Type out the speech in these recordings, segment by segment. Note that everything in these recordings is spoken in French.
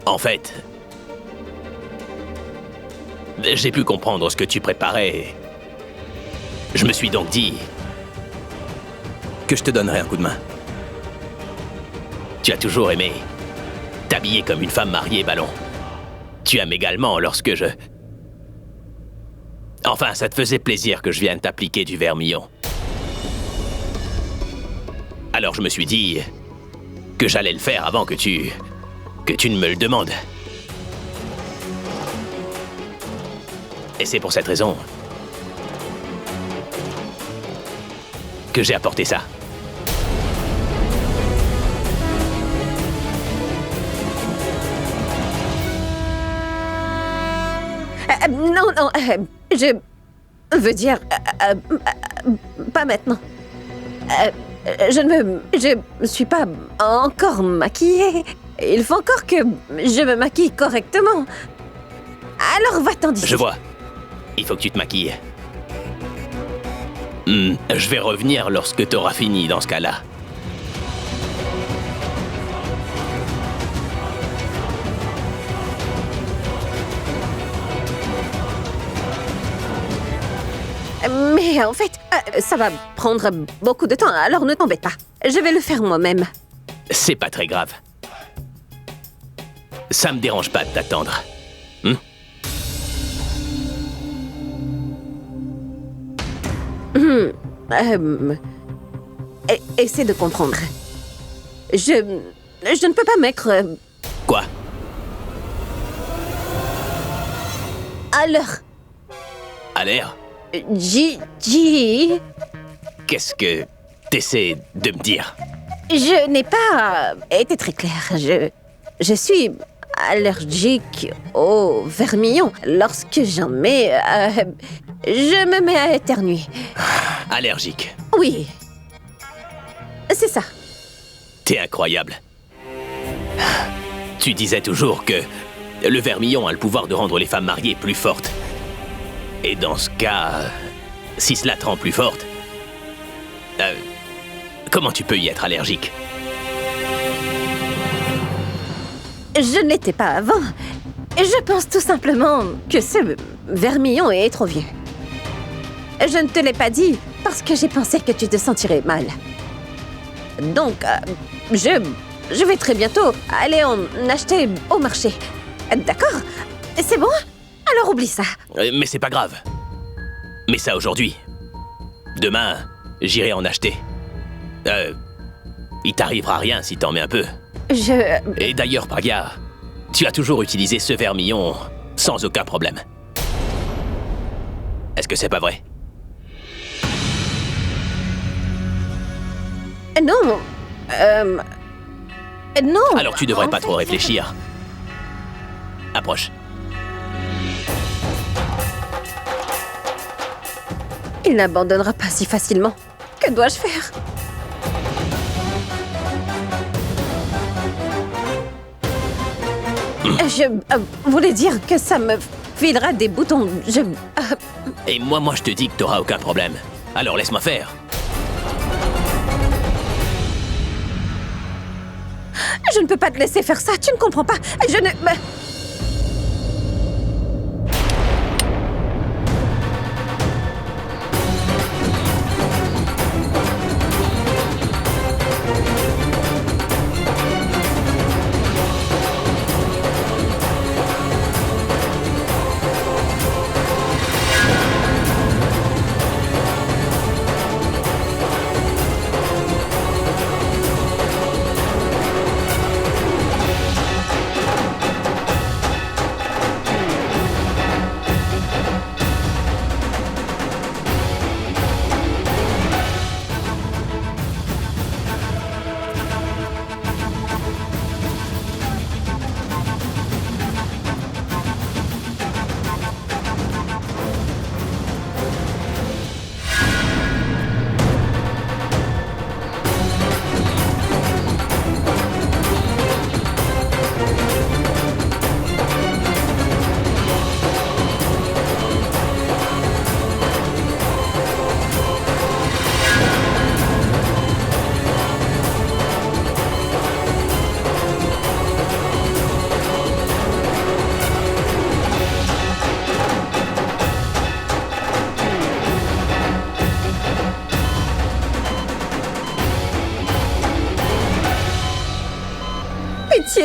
En fait, j'ai pu comprendre ce que tu préparais. Je me suis donc dit que je te donnerais un coup de main. Tu as toujours aimé t'habiller comme une femme mariée, Ballon. Tu aimes également lorsque je... Enfin, ça te faisait plaisir que je vienne t'appliquer du vermillon. Alors je me suis dit que j'allais le faire avant que tu ne me le demandes. Et c'est pour cette raison que j'ai apporté ça. Non, je veux dire... pas maintenant. Je me suis pas encore maquillée. Il faut encore que je me maquille correctement. Alors va-t'en d'ici. Je vois. Il faut que tu te maquilles. Je vais revenir lorsque t'auras fini dans ce cas-là. Mais en fait, ça va prendre beaucoup de temps, alors ne t'embête pas. Je vais le faire moi-même. C'est pas très grave. Ça me dérange pas de t'attendre. Essaie de comprendre. Je ne peux pas mettre... Quoi? à l'heure. À l'air? Gigi... Qu'est-ce que t'essaies de me dire? Je n'ai pas été très claire. Je suis allergique au vermillon. Lorsque j'en mets, je me mets à éternuer. Allergique. Oui. C'est ça. T'es incroyable. Tu disais toujours que le vermillon a le pouvoir de rendre les femmes mariées plus fortes. Et dans ce cas, si cela te rend plus forte, comment tu peux y être allergique? Je ne l'étais pas avant. Je pense tout simplement que ce vermillon est trop vieux. Je ne te l'ai pas dit parce que j'ai pensé que tu te sentirais mal. Donc, je vais très bientôt aller en acheter au marché. D'accord? C'est bon? Alors oublie ça. Mais c'est pas grave. Mais ça aujourd'hui. Demain, j'irai en acheter. Il t'arrivera rien si t'en mets un peu. Et d'ailleurs, Pragya, tu as toujours utilisé ce vermillon sans aucun problème. Est-ce que c'est pas vrai? Non. Non. Alors tu devrais En pas fait, trop réfléchir. Approche. Il n'abandonnera pas si facilement. Que dois-je faire? Je voulais dire que ça me filera des boutons. Et moi je te dis que t'auras aucun problème. Alors laisse-moi faire. Je ne peux pas te laisser faire ça, tu ne comprends pas. Je ne...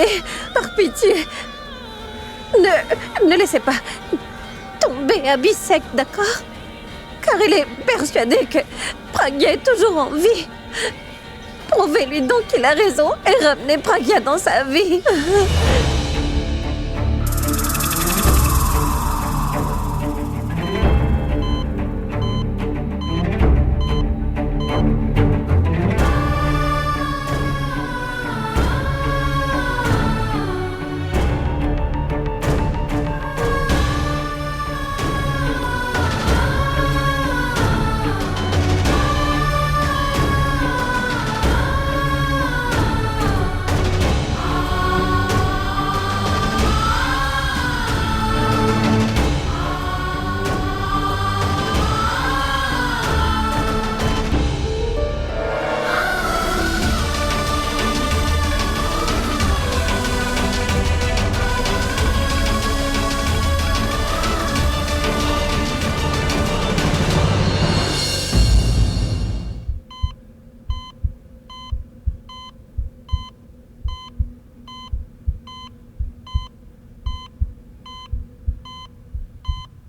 plaît, par pitié. Ne laissez pas tomber Abby sec, d'accord? Car il est persuadé que Pragya est toujours en vie. Prouvez-lui donc qu'il a raison et ramenez Pragya dans sa vie.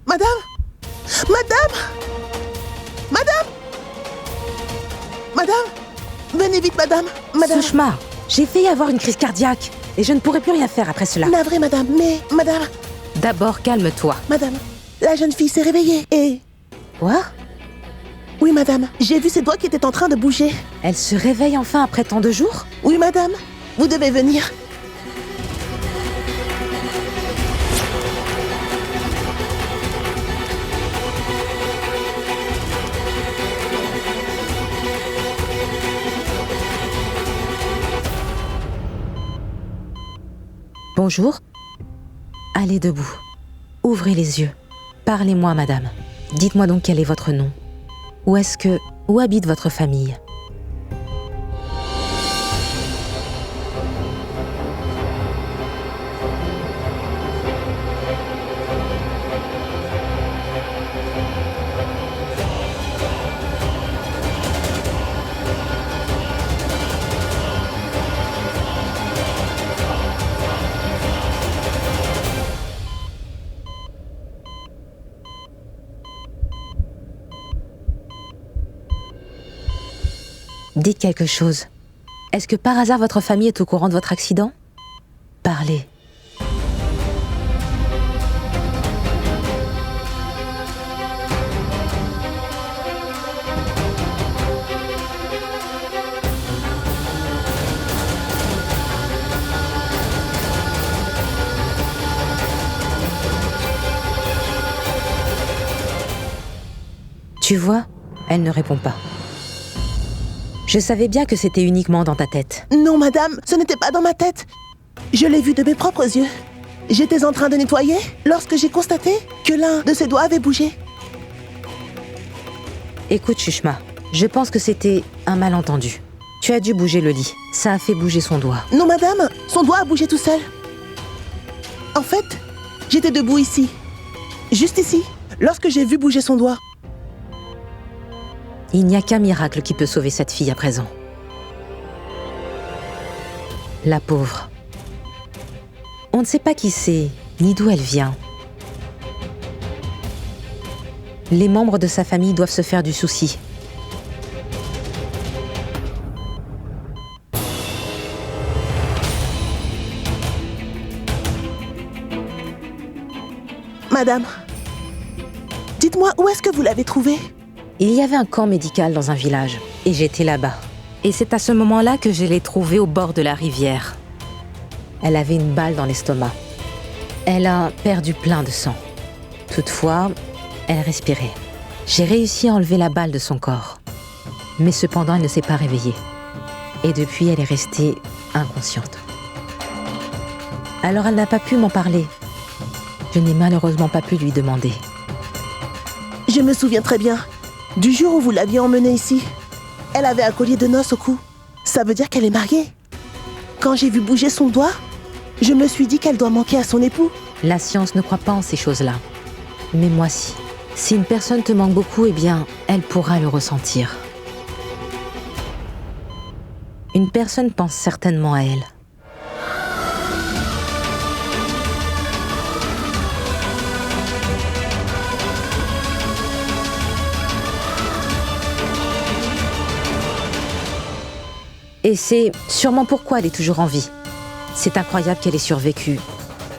Madame! Madame! Madame! Madame! Venez vite, madame! Madame! Sushma, j'ai failli avoir une crise cardiaque et je ne pourrai plus rien faire après cela. Navré, madame, mais... Madame! D'abord, calme-toi. Madame, la jeune fille s'est réveillée et... Quoi? Oui, madame, j'ai vu ses doigts qui étaient en train de bouger. Elle se réveille enfin après tant de jours? Oui, madame, vous devez venir. Bonjour. Allez debout. Ouvrez les yeux. Parlez-moi, madame. Dites-moi donc quel est votre nom. Où habite votre famille? Dites quelque chose. Est-ce que par hasard votre famille est au courant de votre accident? Parlez. Tu vois, elle ne répond pas. Je savais bien que c'était uniquement dans ta tête. Non, madame, ce n'était pas dans ma tête. Je l'ai vu de mes propres yeux. J'étais en train de nettoyer lorsque j'ai constaté que l'un de ses doigts avait bougé. Écoute, Sushma, je pense que c'était un malentendu. Tu as dû bouger le lit. Ça a fait bouger son doigt. Non, madame, son doigt a bougé tout seul. En fait, j'étais debout ici. Juste ici, lorsque j'ai vu bouger son doigt. Il n'y a qu'un miracle qui peut sauver cette fille à présent. La pauvre. On ne sait pas qui c'est, ni d'où elle vient. Les membres de sa famille doivent se faire du souci. Madame, dites-moi où est-ce que vous l'avez trouvée? Il y avait un camp médical dans un village, et j'étais là-bas. Et c'est à ce moment-là que je l'ai trouvée au bord de la rivière. Elle avait une balle dans l'estomac. Elle a perdu plein de sang. Toutefois, elle respirait. J'ai réussi à enlever la balle de son corps. Mais cependant, elle ne s'est pas réveillée. Et depuis, elle est restée inconsciente. Alors elle n'a pas pu m'en parler. Je n'ai malheureusement pas pu lui demander. Je me souviens très bien. Du jour où vous l'aviez emmenée ici, elle avait un collier de noces au cou. Ça veut dire qu'elle est mariée. Quand j'ai vu bouger son doigt, je me suis dit qu'elle doit manquer à son époux. La science ne croit pas en ces choses-là. Mais moi si. Si une personne te manque beaucoup, eh bien, elle pourra le ressentir. Une personne pense certainement à elle. Et c'est sûrement pourquoi elle est toujours en vie. C'est incroyable qu'elle ait survécu.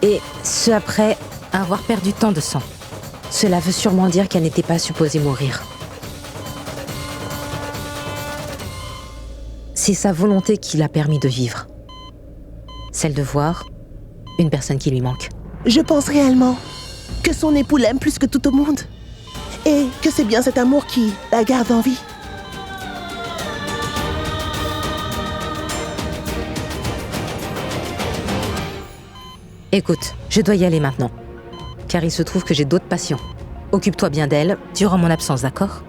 Et ce après avoir perdu tant de sang. Cela veut sûrement dire qu'elle n'était pas supposée mourir. C'est sa volonté qui l'a permis de vivre. Celle de voir une personne qui lui manque. Je pense réellement que son époux l'aime plus que tout au monde. Et que c'est bien cet amour qui la garde en vie. Écoute, je dois y aller maintenant. Car il se trouve que j'ai d'autres patients. Occupe-toi bien d'elle durant mon absence, d'accord?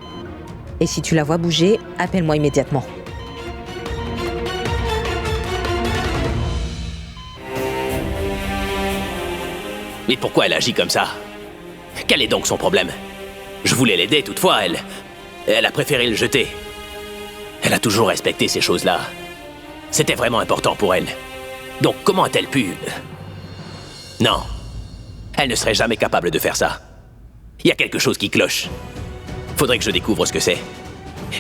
Et si tu la vois bouger, appelle-moi immédiatement. Mais pourquoi elle agit comme ça? Quel est donc son problème? Je voulais l'aider toutefois, elle a préféré le jeter. Elle a toujours respecté ces choses-là. C'était vraiment important pour elle. Donc comment a-t-elle pu... Non. Elle ne serait jamais capable de faire ça. Il y a quelque chose qui cloche. Faudrait que je découvre ce que c'est.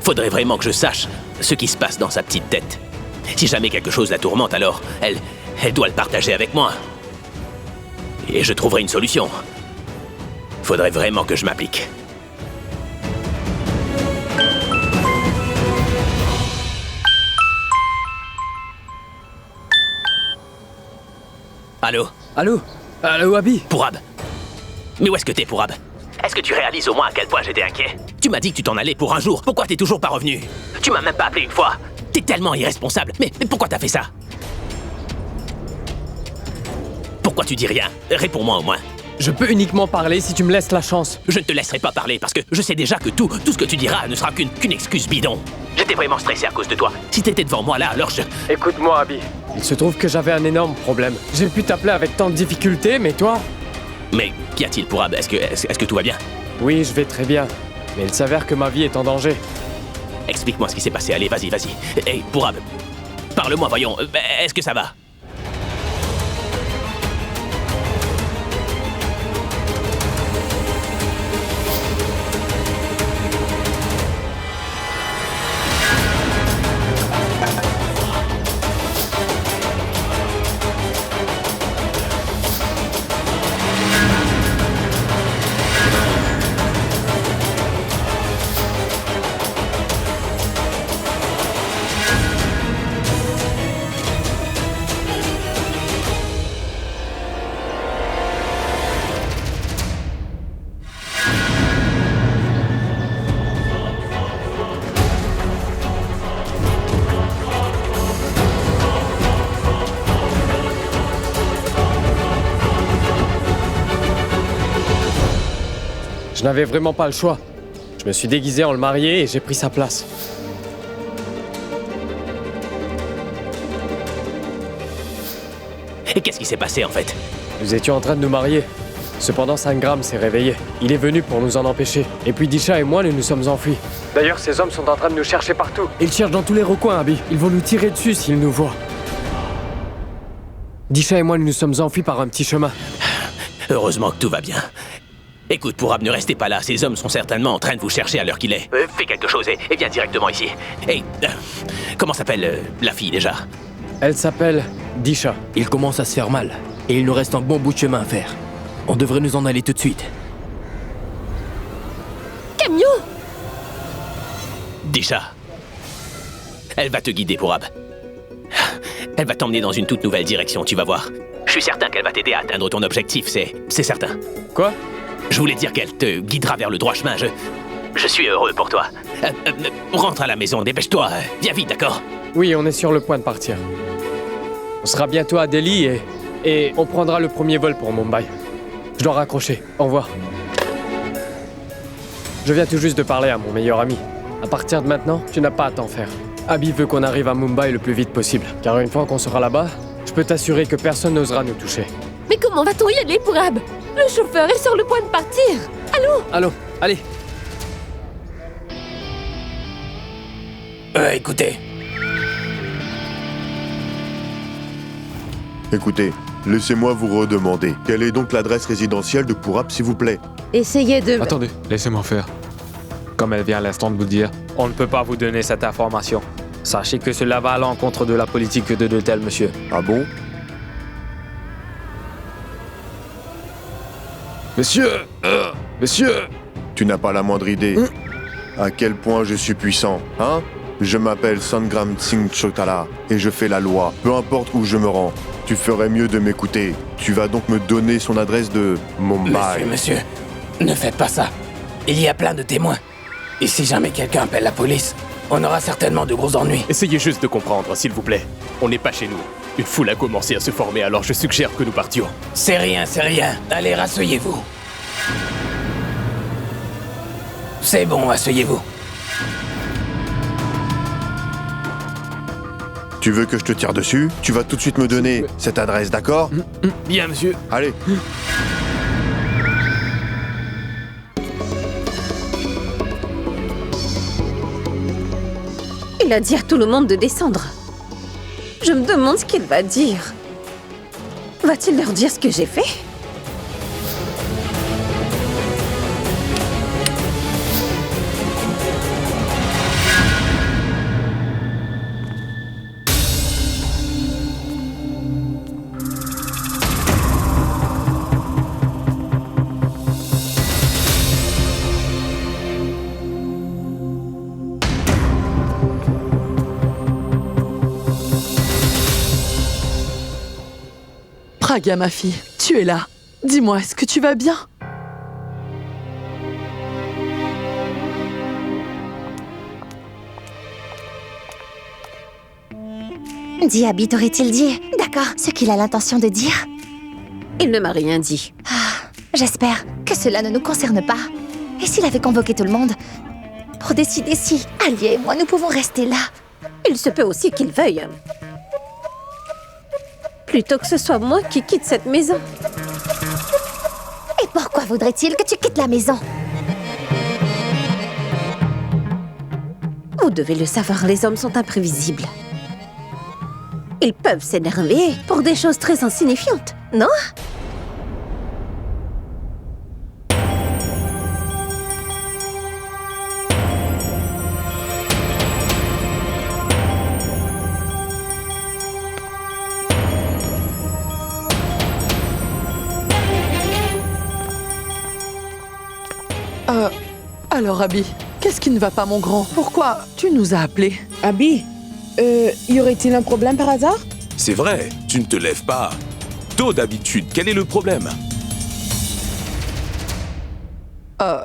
Faudrait vraiment que je sache ce qui se passe dans sa petite tête. Si jamais quelque chose la tourmente, alors elle doit le partager avec moi. Et je trouverai une solution. Faudrait vraiment que je m'applique. Allô? Allô? Allô, Abby? Pourab. Mais où est-ce que t'es, Pourab? Est-ce que tu réalises au moins à quel point j'étais inquiet? Tu m'as dit que tu t'en allais pour un jour. Pourquoi t'es toujours pas revenu? Tu m'as même pas appelé une fois. T'es tellement irresponsable. Mais pourquoi t'as fait ça? Pourquoi tu dis rien? Réponds-moi au moins. Je peux uniquement parler si tu me laisses la chance. Je ne te laisserai pas parler parce que je sais déjà que tout ce que tu diras ne sera qu'une excuse bidon. J'étais vraiment stressé à cause de toi. Si t'étais devant moi là, alors je... Écoute-moi, Abby. Il se trouve que j'avais un énorme problème. J'ai pu t'appeler avec tant de difficultés, mais toi... Mais qu'y a-t-il, Pourab? Est-ce que tout va bien? Oui, je vais très bien. Mais il s'avère que ma vie est en danger. Explique-moi ce qui s'est passé. Allez, vas-y. Hey, Pourab, parle-moi, voyons. Est-ce que ça va? Je n'avais vraiment pas le choix. Je me suis déguisé en le marié et j'ai pris sa place. Et qu'est-ce qui s'est passé en fait? Nous étions en train de nous marier. Cependant, Sangram s'est réveillé. Il est venu pour nous en empêcher. Et puis Disha et moi, nous nous sommes enfuis. D'ailleurs, ces hommes sont en train de nous chercher partout. Ils cherchent dans tous les recoins, Abby. Ils vont nous tirer dessus s'ils nous voient. Disha et moi, nous nous sommes enfuis par un petit chemin. Heureusement que tout va bien. Écoute, Pourab, ne restez pas là. Ces hommes sont certainement en train de vous chercher à l'heure qu'il est. Fais quelque chose et viens directement ici. Hey, comment s'appelle la fille déjà? Elle s'appelle Disha. Il commence à se faire mal, et il nous reste un bon bout de chemin à faire. On devrait nous en aller tout de suite. Camion! Disha. Elle va te guider, Pourab. Elle va t'emmener dans une toute nouvelle direction, tu vas voir. Je suis certain qu'elle va t'aider à atteindre ton objectif, c'est certain. Quoi? Je voulais dire qu'elle te guidera vers le droit chemin, je suis heureux pour toi. Rentre à la maison, dépêche-toi, viens vite, d'accord? Oui, on est sur le point de partir. On sera bientôt à Delhi et on prendra le premier vol pour Mumbai. Je dois raccrocher. Au revoir. Je viens tout juste de parler à mon meilleur ami. À partir de maintenant, tu n'as pas à t'en faire. Abby veut qu'on arrive à Mumbai le plus vite possible. Car une fois qu'on sera là-bas, je peux t'assurer que personne n'osera nous toucher. Mais comment va-t-on y aller, Pourab? Le chauffeur est sur le point de partir. Allô? Allô, allez. Écoutez. Écoutez, laissez-moi vous redemander. Quelle est donc l'adresse résidentielle de Pourab, s'il vous plaît? Essayez de... Attendez, laissez-moi faire. Comme elle vient à l'instant de vous dire, On ne peut pas vous donner cette information. Sachez que cela va à l'encontre de la politique de l'hôtel, monsieur. Ah bon? Monsieur Monsieur Tu n'as pas la moindre idée à quel point je suis puissant, hein? Je m'appelle Sangram Singh Chotala et je fais la loi, peu importe où je me rends. Tu ferais mieux de m'écouter. Tu vas donc me donner son adresse de Mumbai. Monsieur, ne faites pas ça. Il y a plein de témoins. Et si jamais quelqu'un appelle la police, on aura certainement de gros ennuis. Essayez juste de comprendre, s'il vous plaît. On n'est pas chez nous. Une foule a commencé à se former, alors je suggère que nous partions. C'est rien, c'est rien. Allez, rasseyez-vous. C'est bon, asseyez-vous. Tu veux que je te tire dessus? Tu vas tout de suite me donner cette adresse, d'accord? Bien, monsieur. Allez. Il a dit à tout le monde de descendre. Je me demande ce qu'il va dire. Va-t-il leur dire ce que j'ai fait? Praga, ma fille, tu es là. Dis-moi, est-ce que tu vas bien? Diaby t'aurait-il dit? D'accord, ce qu'il a l'intention de dire? Il ne m'a rien dit. J'espère que cela ne nous concerne pas. Et s'il avait convoqué tout le monde pour décider si Alia et moi nous pouvons rester là? Il se peut aussi qu'il veuille. Plutôt que ce soit moi qui quitte cette maison. Et pourquoi voudrait-il que tu quittes la maison? Vous devez le savoir, les hommes sont imprévisibles. Ils peuvent s'énerver pour des choses très insignifiantes, non? Alors, Abby, qu'est-ce qui ne va pas, mon grand? Pourquoi tu nous as appelés? Abby, y aurait-il un problème par hasard? C'est vrai, tu ne te lèves pas tôt d'habitude. Quel est le problème?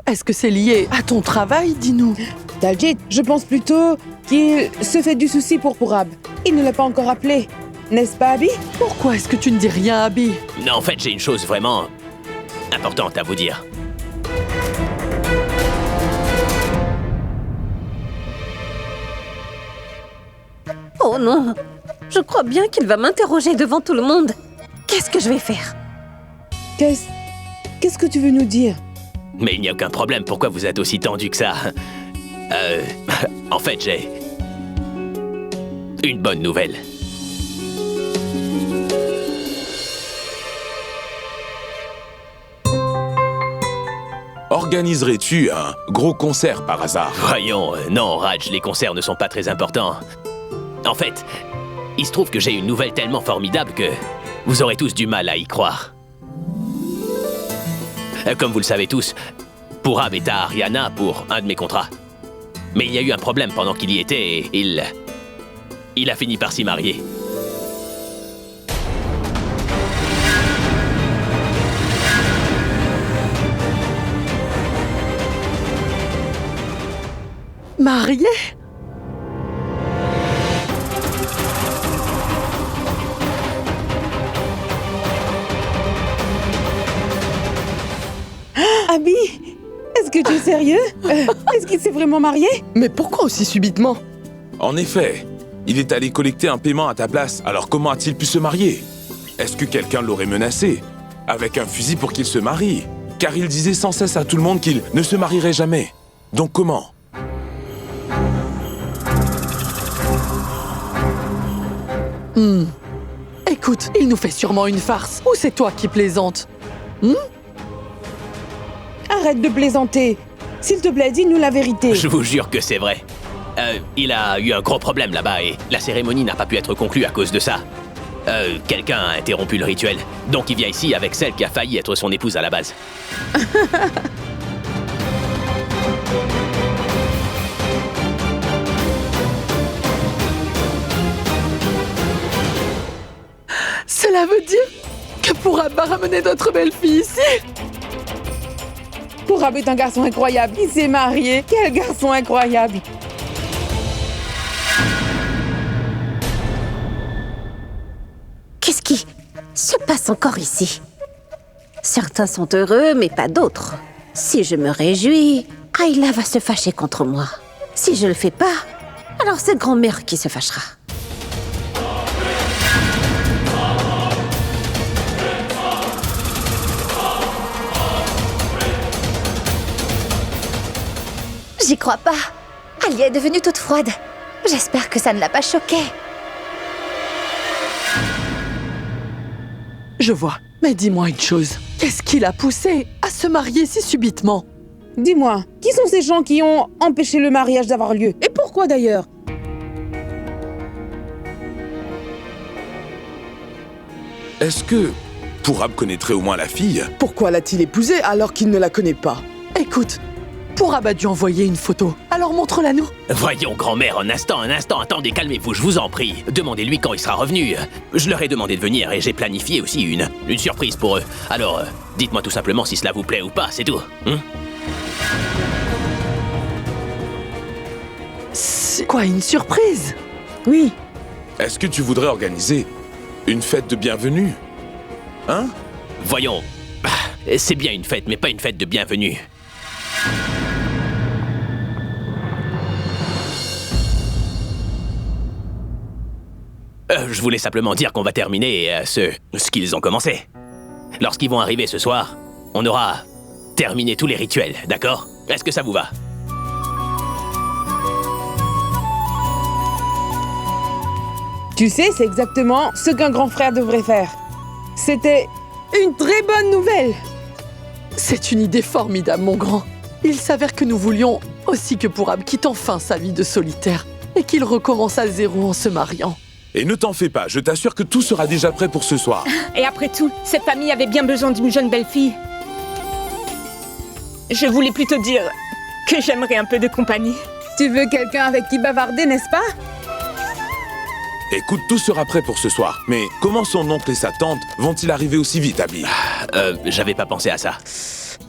Est-ce que c'est lié à ton travail, dis-nous? Daljit, je pense plutôt qu'il se fait du souci pour Purab. Il ne l'a pas encore appelé, n'est-ce pas, Abby? Pourquoi est-ce que tu ne dis rien, Abby? Non, en fait, j'ai une chose vraiment importante à vous dire. Oh non! Je crois bien qu'il va m'interroger devant tout le monde. Qu'est-ce que je vais faire? Qu'est-ce que tu veux nous dire? Mais il n'y a aucun problème, pourquoi vous êtes aussi tendu que ça? En fait, j'ai une bonne nouvelle. Organiserais-tu un gros concert par hasard? Voyons, non, Raj, les concerts ne sont pas très importants. En fait, il se trouve que j'ai une nouvelle tellement formidable que vous aurez tous du mal à y croire. Comme vous le savez tous, Purab est à Haryana pour un de mes contrats. Mais il y a eu un problème pendant qu'il y était et il a fini par s'y marier. Marié? Abby, est-ce que tu es sérieux? Est-ce qu'il s'est vraiment marié? Mais pourquoi aussi subitement? En effet, il est allé collecter un paiement à ta place. Alors comment a-t-il pu se marier? Est-ce que quelqu'un l'aurait menacé? Avec un fusil pour qu'il se marie? Car il disait sans cesse à tout le monde qu'il ne se marierait jamais. Donc comment? Écoute, il nous fait sûrement une farce. Ou c'est toi qui plaisantes? Arrête de plaisanter. S'il te plaît, dis-nous la vérité. Je vous jure que c'est vrai. Il a eu un gros problème là-bas et la cérémonie n'a pas pu être conclue à cause de ça. Quelqu'un a interrompu le rituel, donc il vient ici avec celle qui a failli être son épouse à la base. Cela veut dire que Pourab va ramener d'autres belles filles ici? Pourab est un garçon incroyable. Il s'est marié. Quel garçon incroyable. Qu'est-ce qui se passe encore ici? Certains sont heureux, mais pas d'autres. Si je me réjouis, Ayla va se fâcher contre moi. Si je le fais pas, alors c'est grand-mère qui se fâchera. J'y crois pas. Alia est devenue toute froide. J'espère que ça ne l'a pas choquée. Je vois. Mais dis-moi une chose. Qu'est-ce qui l'a poussée à se marier si subitement? Dis-moi, qui sont ces gens qui ont empêché le mariage d'avoir lieu? Et pourquoi d'ailleurs? Est-ce que Pourab connaîtrait au moins la fille? Pourquoi l'a-t-il épousée alors qu'il ne la connaît pas? Écoute, Pourab a dû envoyer une photo. Alors montre-la nous. Voyons, grand-mère, un instant, attendez, calmez-vous, je vous en prie. Demandez-lui quand il sera revenu. Je leur ai demandé de venir et j'ai planifié aussi une surprise pour eux. Alors, dites-moi tout simplement si cela vous plaît ou pas, c'est tout. C'est quoi, une surprise? Oui. Est-ce que tu voudrais organiser une fête de bienvenue? Hein? Voyons, c'est bien une fête, mais pas une fête de bienvenue. Je voulais simplement dire qu'on va terminer ce qu'ils ont commencé. Lorsqu'ils vont arriver ce soir, on aura terminé tous les rituels, d'accord? Est-ce que ça vous va? Tu sais, c'est exactement ce qu'un grand frère devrait faire. C'était une très bonne nouvelle. C'est une idée formidable, mon grand. Il s'avère que nous voulions aussi que Pourab quitte enfin sa vie de solitaire et qu'il recommence à zéro en se mariant. Et ne t'en fais pas, je t'assure que tout sera déjà prêt pour ce soir. Et après tout, cette famille avait bien besoin d'une jeune belle-fille. Je voulais plutôt dire que j'aimerais un peu de compagnie. Tu veux quelqu'un avec qui bavarder, n'est-ce pas? Écoute, tout sera prêt pour ce soir. Mais comment son oncle et sa tante vont-ils arriver aussi vite, Abby? J'avais pas pensé à ça.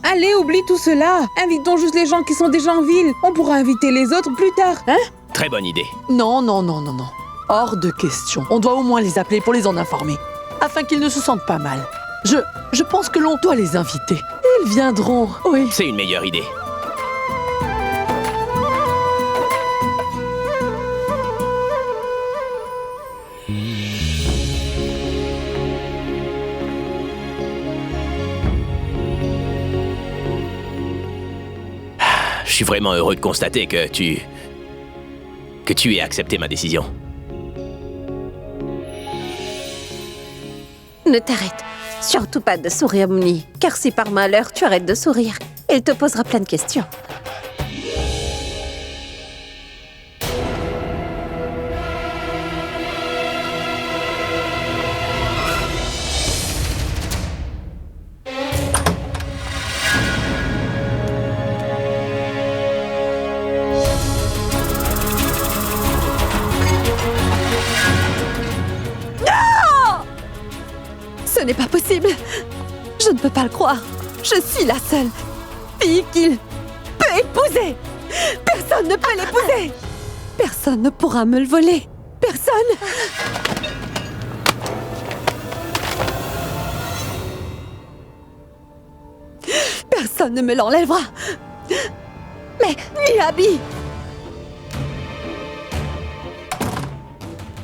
Allez, oublie tout cela. Invitons juste les gens qui sont déjà en ville. On pourra inviter les autres plus tard, hein? Très bonne idée. Non. Hors de question. On doit au moins les appeler pour les en informer, afin qu'ils ne se sentent pas mal. Je pense que l'on doit les inviter. Ils viendront, oui. C'est une meilleure idée. Je suis vraiment heureux de constater que tu aies accepté ma décision. Ne t'arrête surtout pas de sourire, Mouni, car si par malheur tu arrêtes de sourire, il te posera plein de questions. Ce n'est pas possible. Je ne peux pas le croire. Je suis la seule fille qu'il peut épouser. Personne ne peut l'épouser. Personne ne pourra me le voler. Personne. Personne ne me l'enlèvera. Mais, ni Abby.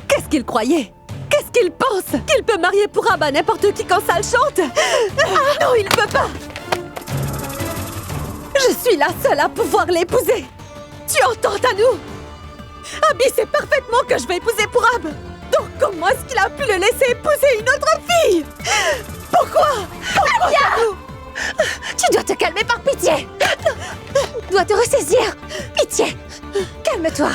Qu'est-ce qu'il croyait? Qu'est-ce qu'il pense? Qu'il peut marier Pourab à n'importe qui quand ça le chante? Non, il ne peut pas! Je suis la seule à pouvoir l'épouser! Tu entends, Tanou? Abby sait parfaitement que je vais épouser Pourab! Donc comment est-ce qu'il a pu le laisser épouser une autre fille? Pourquoi? Alia! Tanou? Tu dois te calmer par pitié! Tu dois te ressaisir! Pitié! Calme-toi!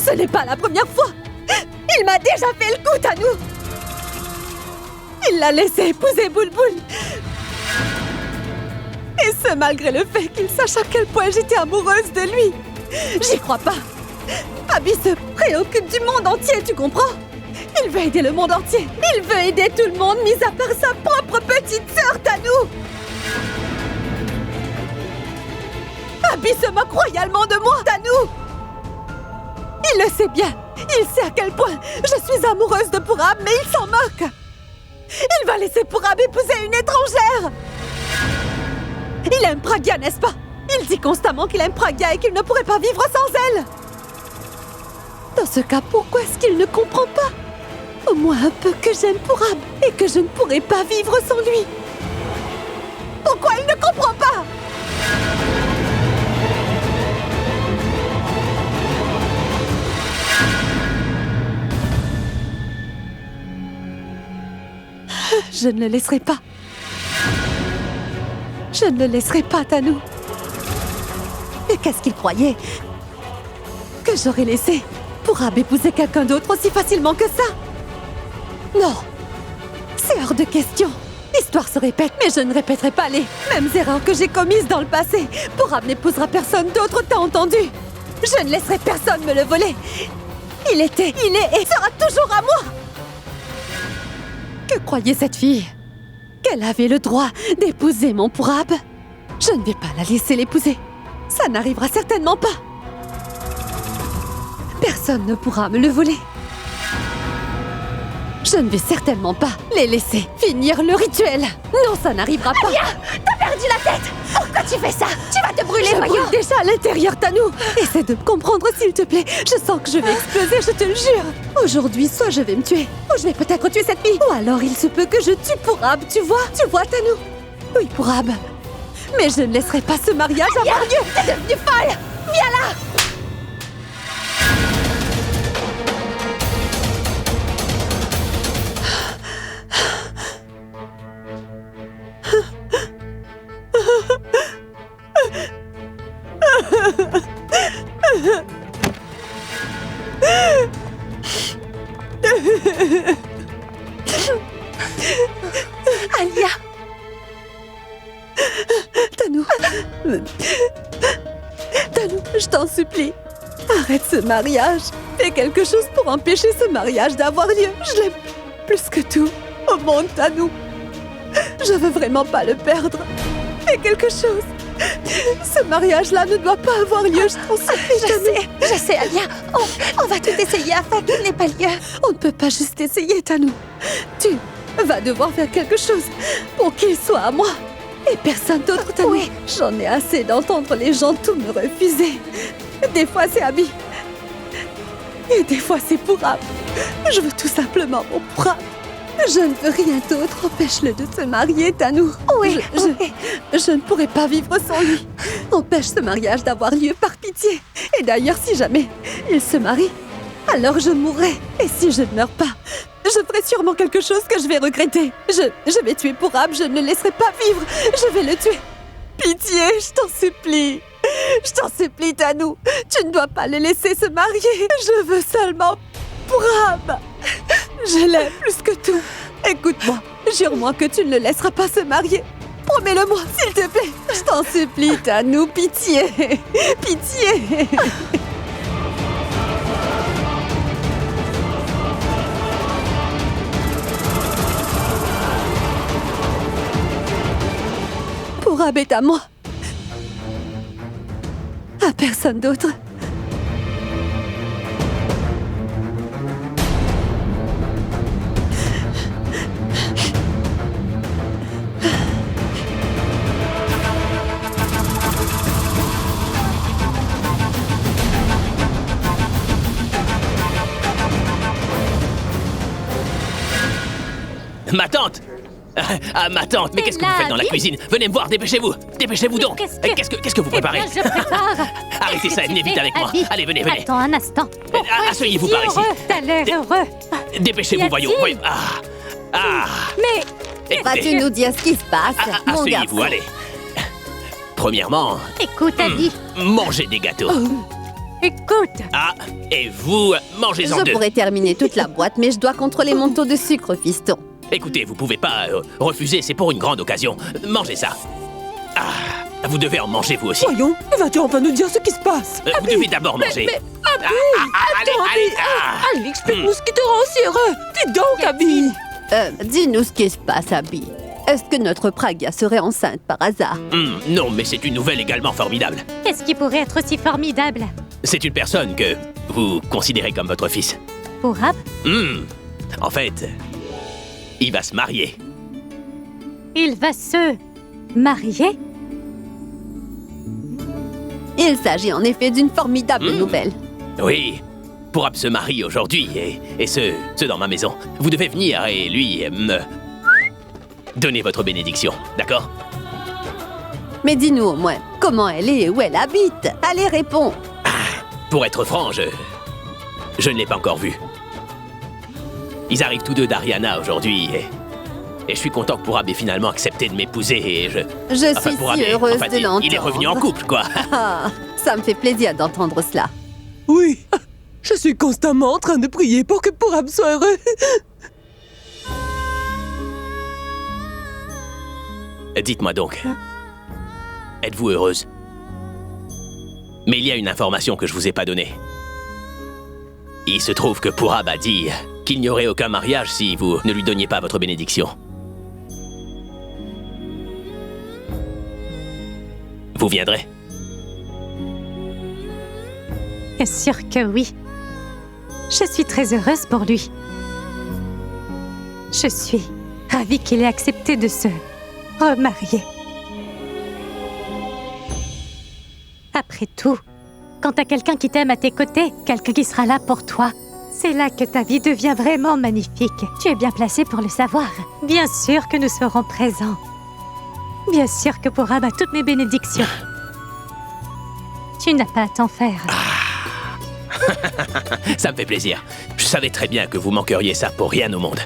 Ce n'est pas la première fois. Il m'a déjà fait le coup, Tanou. Il l'a laissé épouser Boulboul. Et ce malgré le fait qu'il sache à quel point j'étais amoureuse de lui. J'y crois pas. Abi se préoccupe du monde entier, tu comprends? Il veut aider le monde entier. Il veut aider tout le monde, mis à part sa propre petite sœur, Tanou. Abi se moque royalement de moi, Tanou. Il le sait bien. Il sait à quel point je suis amoureuse de Pourab, mais il s'en moque. Il va laisser Pourab épouser une étrangère. Il aime Pragya, n'est-ce pas? Il dit constamment qu'il aime Pragya et qu'il ne pourrait pas vivre sans elle. Dans ce cas, pourquoi est-ce qu'il ne comprend pas? Au moins un peu que j'aime Pourab et que je ne pourrais pas vivre sans lui. Pourquoi il ne comprend pas? Je ne le laisserai pas. Je ne le laisserai pas, Tanou. Et qu'est-ce qu'il croyait? Que j'aurais laissé Pourab épouser quelqu'un d'autre aussi facilement que ça? Non. C'est hors de question. L'histoire se répète, mais je ne répéterai pas les mêmes erreurs que j'ai commises dans le passé. Pourab n'épousera personne d'autre, t'as entendu? Je ne laisserai personne me le voler. Il est et sera toujours à moi. Que croyait cette fille? Qu'elle avait le droit d'épouser mon Pourab? Je ne vais pas la laisser l'épouser. Ça n'arrivera certainement pas. Personne ne pourra me le voler. Je ne vais certainement pas les laisser finir le rituel. Non, ça n'arrivera pas. Alia, t'as perdu la tête. Pourquoi tu fais ça? Tu vas te brûler, je voyons. brûle déjà à l'intérieur, Tanou. Essaie de me comprendre, s'il te plaît. Je sens que je vais exploser, je te le jure. Aujourd'hui, soit je vais me tuer, ou je vais peut-être tuer cette fille. Ou alors, il se peut que je tue Pourab, tu vois, Tanou? Oui, Pourab. Mais je ne laisserai pas ce mariage avoir lieu. T'es devenue folle. Viens là. Alia. Tanou. Tanou, je t'en supplie. Arrête ce mariage. Fais quelque chose pour empêcher ce mariage d'avoir lieu. Je l'aime plus que tout au monde, Tanou. Je veux vraiment pas le perdre. Fais quelque chose. Ce mariage-là ne doit pas avoir lieu, je t'en supplie, Tanou. Je sais, Alia. On va tout essayer afin qu'il n'ait pas lieu. On ne peut pas juste essayer, Tanou. Tu vas devoir faire quelque chose pour qu'il soit à moi. Et personne d'autre, Tanou. Oui. J'en ai assez d'entendre les gens tout me refuser. Des fois, c'est Abi. Et des fois, c'est Pourab. Je veux tout simplement mon Pourab. Je ne veux rien d'autre. Empêche-le de se marier, Tanou. Oui, je ne pourrai pas vivre sans lui. Empêche ce mariage d'avoir lieu par pitié. Et d'ailleurs, si jamais il se marie, alors je mourrai. Et si je ne meurs pas, je ferai sûrement quelque chose que je vais regretter. Je vais tuer Pourab, je ne le laisserai pas vivre. Je vais le tuer. Pitié, je t'en supplie. Je t'en supplie, Tanou. Tu ne dois pas le laisser se marier. Je veux seulement Pourab. Je l'aime plus que tout. Écoute-moi, jure-moi que tu ne le laisseras pas se marier. Promets-le-moi, s'il te plaît. Je t'en supplie, Tanou, pitié. Pitié. Pourab est à moi. À personne d'autre. Ma tante! Ah, ma tante, mais qu'est-ce que vous faites dans la cuisine? Venez me voir, dépêchez-vous! Dépêchez-vous donc! Qu'est-ce que vous préparez? Je prépare. Arrêtez ça et venez vite avec moi! Abby, Allez, venez! Attends un instant. Asseyez-vous par ici! T'as l'air heureux. Dépêchez-vous, voyons! Mais... Écoutez. Vas-tu nous dire ce qui se passe, mon Asseyez-vous, garçon? allez! Premièrement... Écoute, Abby. Mangez des gâteaux! Écoute. Ah, et vous, mangez-en Je deux. pourrais terminer toute la boîte, mais je dois contrôler mon taux de sucre, fiston. Écoutez, vous pouvez pas refuser, c'est pour une grande occasion. Mangez ça. Ah, vous devez en manger vous aussi. Voyons, vas-tu enfin nous dire ce qui se passe? Vous devez d'abord manger. Abby, allez, attends, allez, Abby, allez, explique-nous ce qui te rend si heureux. Dis donc, Abby. Dis-nous ce qui se passe, Abby. Est-ce que notre Pragia serait enceinte par hasard? Non, mais c'est une nouvelle également formidable. Qu'est-ce qui pourrait être aussi formidable? C'est une personne que vous considérez comme votre fils. Purab? En fait, il va se marier. Il va se marier? Il s'agit en effet d'une formidable nouvelle. Oui, Purab se marie aujourd'hui, et ce dans ma maison. Vous devez venir et lui me donner votre bénédiction, d'accord? Mais dis-nous au moins, comment elle est et où elle habite? Allez, réponds. Pour être franc, je ne l'ai pas encore vu. Ils arrivent tous deux d'Ariana aujourd'hui, et je suis content que Purab ait finalement accepté de m'épouser, et Je suis si heureuse de l'entendre. Il est revenu en couple, quoi. Ah, ça me fait plaisir d'entendre cela. Oui, je suis constamment en train de prier pour que Purab soit heureux. Dites-moi donc, êtes-vous heureuse? Mais il y a une information que je vous ai pas donnée. Il se trouve que Purab a dit qu'il n'y aurait aucun mariage si vous ne lui donniez pas votre bénédiction. Vous viendrez? Bien sûr que oui. Je suis très heureuse pour lui. Je suis ravie qu'il ait accepté de se remarier. Après tout, quand t'as quelqu'un qui t'aime à tes côtés, quelqu'un qui sera là pour toi, c'est là que ta vie devient vraiment magnifique. Tu es bien placé pour le savoir. Bien sûr que nous serons présents. Bien sûr que Purab a toutes mes bénédictions. Tu n'as pas à t'en faire. Ça me fait plaisir. Je savais très bien que vous manqueriez ça pour rien au monde.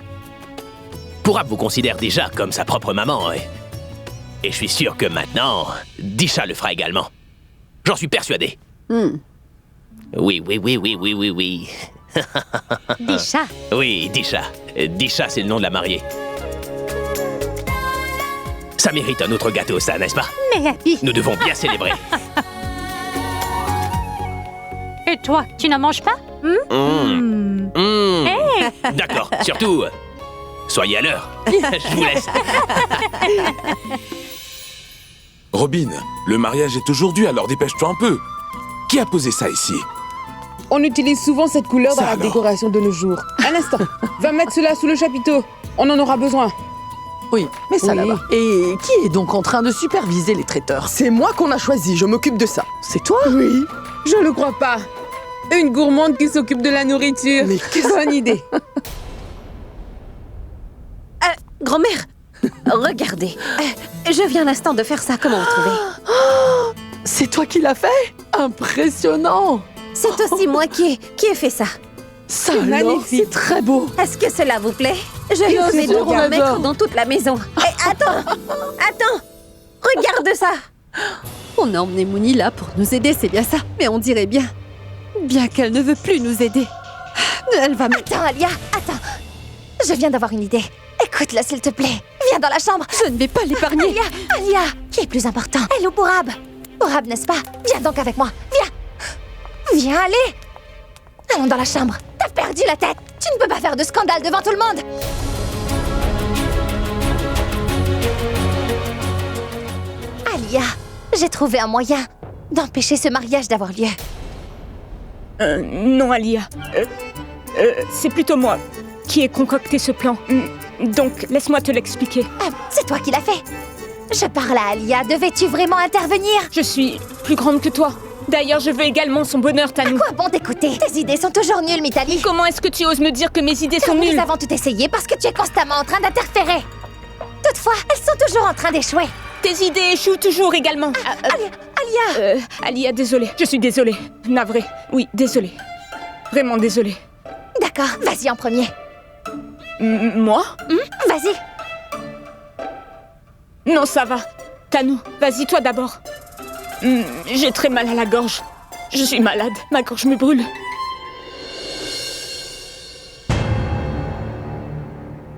Purab vous considère déjà comme sa propre maman, et je suis sûr que maintenant, Disha le fera également. J'en suis persuadé. Oui. Disha? Oui, Disha. Disha, c'est le nom de la mariée. Ça mérite un autre gâteau, ça, n'est-ce pas? Mais Abby... Nous devons bien célébrer. Et toi, tu n'en manges pas? Hey. D'accord, surtout, soyez à l'heure. Je vous laisse. Robin, le mariage est aujourd'hui, alors dépêche-toi un peu. Qui a posé ça ici? On utilise souvent cette couleur dans Ça la alors. décoration de nos jours. Un instant, va mettre cela sous le chapiteau. On en aura besoin. Oui, mais ça Oui. là-bas. Et qui est donc en train de superviser les traiteurs? C'est moi qu'on a choisi, je m'occupe de ça. C'est toi? Oui, je le crois pas. Une gourmande qui s'occupe de la nourriture. Mais bonne idée. Grand-mère, regardez. Je viens à l'instant de faire ça, comment vous trouvez? C'est toi qui l'as fait? Impressionnant! C'est aussi moi qui ai fait ça. Ça alors, c'est très beau! Est-ce que cela vous plaît? Je Bien vais sûr, devoir on en mettre adore. dans toute la maison. Et attends! Regarde ça! On a emmené Mouni là pour nous aider, c'est bien ça. Mais on dirait bien qu'elle ne veut plus nous aider. Elle va... Attends, Alia, attends. Je viens d'avoir une idée. Écoute-la, s'il te plaît. Viens dans la chambre. Je ne vais pas l'épargner. Alia, qui est plus important? Elle ou Purab? Purab, n'est-ce pas? Viens donc avec moi. Viens, allez. Allons dans la chambre. T'as perdu la tête. Tu ne peux pas faire de scandale devant tout le monde. Alia, j'ai trouvé un moyen d'empêcher ce mariage d'avoir lieu. Non, Alia. C'est plutôt moi qui ai concocté ce plan. Donc, laisse-moi te l'expliquer. C'est toi qui l'as fait. Je parle à Alia. Devais-tu vraiment intervenir? Je suis plus grande que toi. D'ailleurs, je veux également son bonheur, Tanou. À quoi bon d'écouter? Tes idées sont toujours nulles, Mitali. Comment est-ce que tu oses me dire que mes idées sont nulles? Nous avons tout essayé parce que tu es constamment en train d'interférer. Toutefois, elles sont toujours en train d'échouer. Tes idées échouent toujours également. Alia! Alia, désolée. Je suis désolée. Navrée. Oui, désolée. Vraiment désolée. D'accord, vas-y en premier. Moi? Vas-y. Non, ça va. Tanou, vas-y toi d'abord. J'ai très mal à la gorge. Je suis malade, ma gorge me brûle.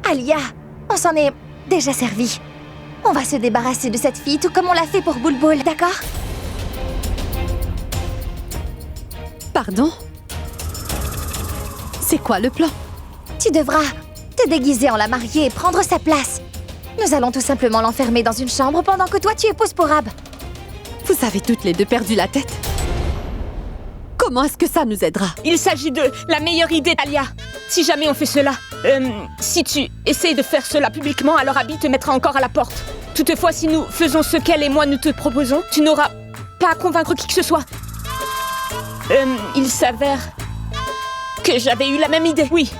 Alia, on s'en est déjà servi. On va se débarrasser de cette fille tout comme on l'a fait pour Boulboul, d'accord? Pardon? C'est quoi le plan? Tu devras te déguiser en la mariée et prendre sa place. Nous allons tout simplement l'enfermer dans une chambre pendant que toi tu épouses Pourab. Vous avez toutes les deux perdu la tête? Comment est-ce que ça nous aidera? Il s'agit de la meilleure idée, Alia. Si jamais on fait cela, si tu essayes de faire cela publiquement, alors Abby te mettra encore à la porte. Toutefois, si nous faisons ce qu'elle et moi nous te proposons, tu n'auras pas à convaincre qui que ce soit. Il s'avère que j'avais eu la même idée, oui.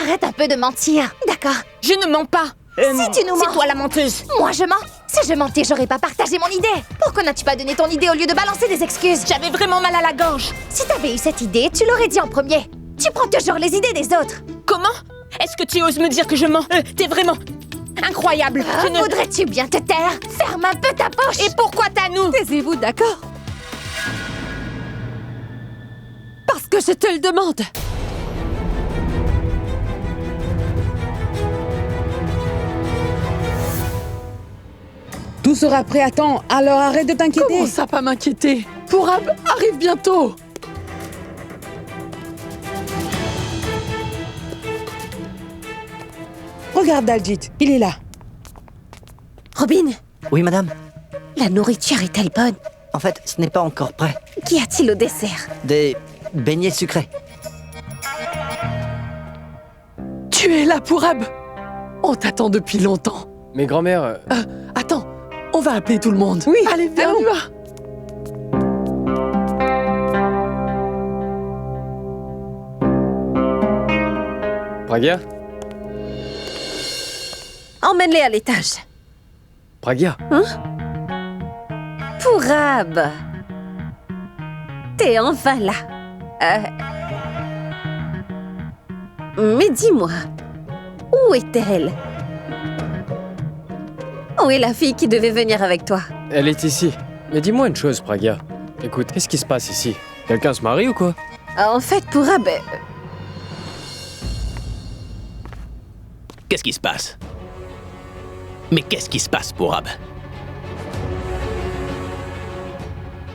Arrête un peu de mentir, d'accord? Je ne mens pas. Si tu nous mens... C'est toi la menteuse. Moi je mens? Si je mentais, j'aurais pas partagé mon idée. Pourquoi n'as-tu pas donné ton idée au lieu de balancer des excuses? J'avais vraiment mal à la gorge. Si t'avais eu cette idée, tu l'aurais dit en premier. Tu prends toujours les idées des autres. Comment? Est-ce que tu oses me dire que je mens? T'es vraiment incroyable. Voudrais-tu bien te taire? Ferme un peu ta poche. Et pourquoi Tanou? Taisez-vous, d'accord? Parce que je te le demande. Tout sera prêt à temps, alors arrête de t'inquiéter. Comment ça pas m'inquiéter? Pourab arrive bientôt. Regarde Daljit, il est là. Robin, Oui, madame. la nourriture est-elle bonne? En fait, ce n'est pas encore prêt. Qu'y a-t-il au dessert? Des beignets sucrés. Tu es là, Pourab. On t'attend depuis longtemps. Mais grand-mère... Attends, on va appeler tout le monde. Oui, allez, viens, on y va. Pragya? Emmène-les à l'étage. Pragya? Hein? Pourab, t'es enfin là. Mais dis-moi, où est-elle? Où est la fille qui devait venir avec toi? Elle est ici. Mais dis-moi une chose, Pragya. Écoute, qu'est-ce qui se passe ici? Quelqu'un se marie ou quoi? En fait, Pourab... Qu'est-ce qui se passe? Mais qu'est-ce qui se passe, Pourab?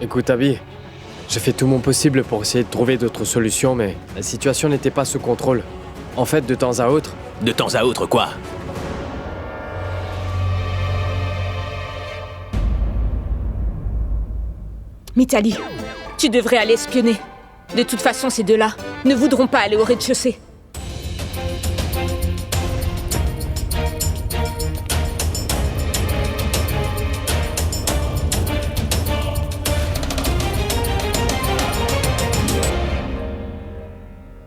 Écoute, Abby, j'ai fait tout mon possible pour essayer de trouver d'autres solutions, mais la situation n'était pas sous contrôle. En fait, de temps à autre... De temps à autre, quoi? Mithali, tu devrais aller espionner. De toute façon, ces deux-là ne voudront pas aller au rez-de-chaussée.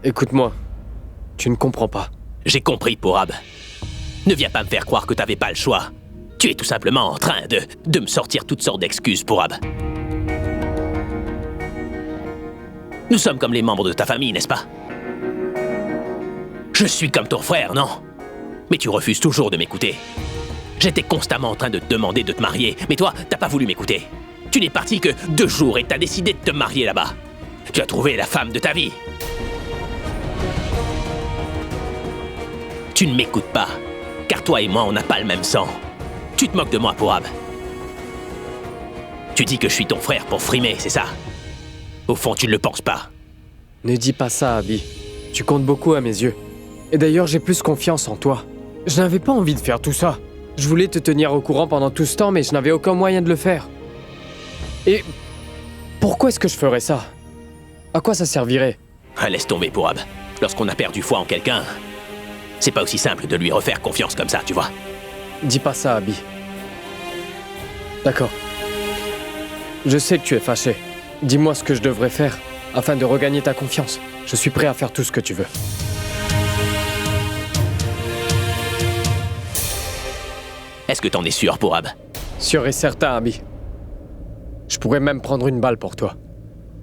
Écoute-moi, tu ne comprends pas. J'ai compris, Pourab. Ne viens pas me faire croire que t'avais pas le choix. Tu es tout simplement en train de me sortir toutes sortes d'excuses, Pourab. Nous sommes comme les membres de ta famille, n'est-ce pas? Je suis comme ton frère, non? Mais tu refuses toujours de m'écouter. J'étais constamment en train de te demander de te marier, mais toi, t'as pas voulu m'écouter. Tu n'es parti que 2 jours et t'as décidé de te marier là-bas. Tu as trouvé la femme de ta vie. Tu ne m'écoutes pas, car toi et moi, on n'a pas le même sang. Tu te moques de moi, Pourab. Tu dis que je suis ton frère pour frimer, c'est ça? Au fond, tu ne le penses pas. Ne dis pas ça, Abby. Tu comptes beaucoup à mes yeux. Et d'ailleurs, j'ai plus confiance en toi. Je n'avais pas envie de faire tout ça. Je voulais te tenir au courant pendant tout ce temps, mais je n'avais aucun moyen de le faire. Et pourquoi est-ce que je ferais ça? À quoi ça servirait? Laisse tomber, Pourab. Lorsqu'on a perdu foi en quelqu'un, c'est pas aussi simple de lui refaire confiance comme ça, tu vois. Dis pas ça, Abby. D'accord. Je sais que tu es fâché. Dis-moi ce que je devrais faire afin de regagner ta confiance. Je suis prêt à faire tout ce que tu veux. Est-ce que t'en es sûr, Pourab? Sûr et certain, Abby. Je pourrais même prendre une balle pour toi.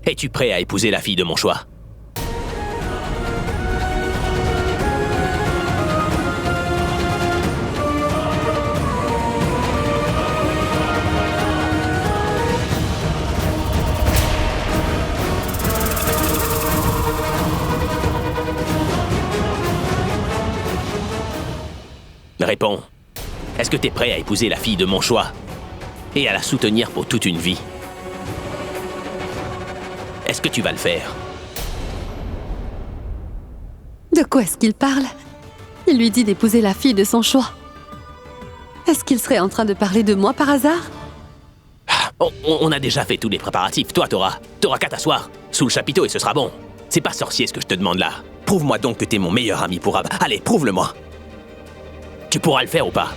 Es-tu prêt à épouser la fille de mon choix? Réponds. Est-ce que t'es prêt à épouser la fille de mon choix et à la soutenir pour toute une vie? Est-ce que tu vas le faire? De quoi est-ce qu'il parle? Il lui dit d'épouser la fille de son choix. Est-ce qu'il serait en train de parler de moi par hasard? On a déjà fait tous les préparatifs. Toi, t'auras qu'à t'asseoir sous le chapiteau et ce sera bon. C'est pas sorcier ce que je te demande là. Prouve-moi donc que t'es mon meilleur ami Pourab. Allez, prouve-le-moi. Tu pourras le faire ou pas?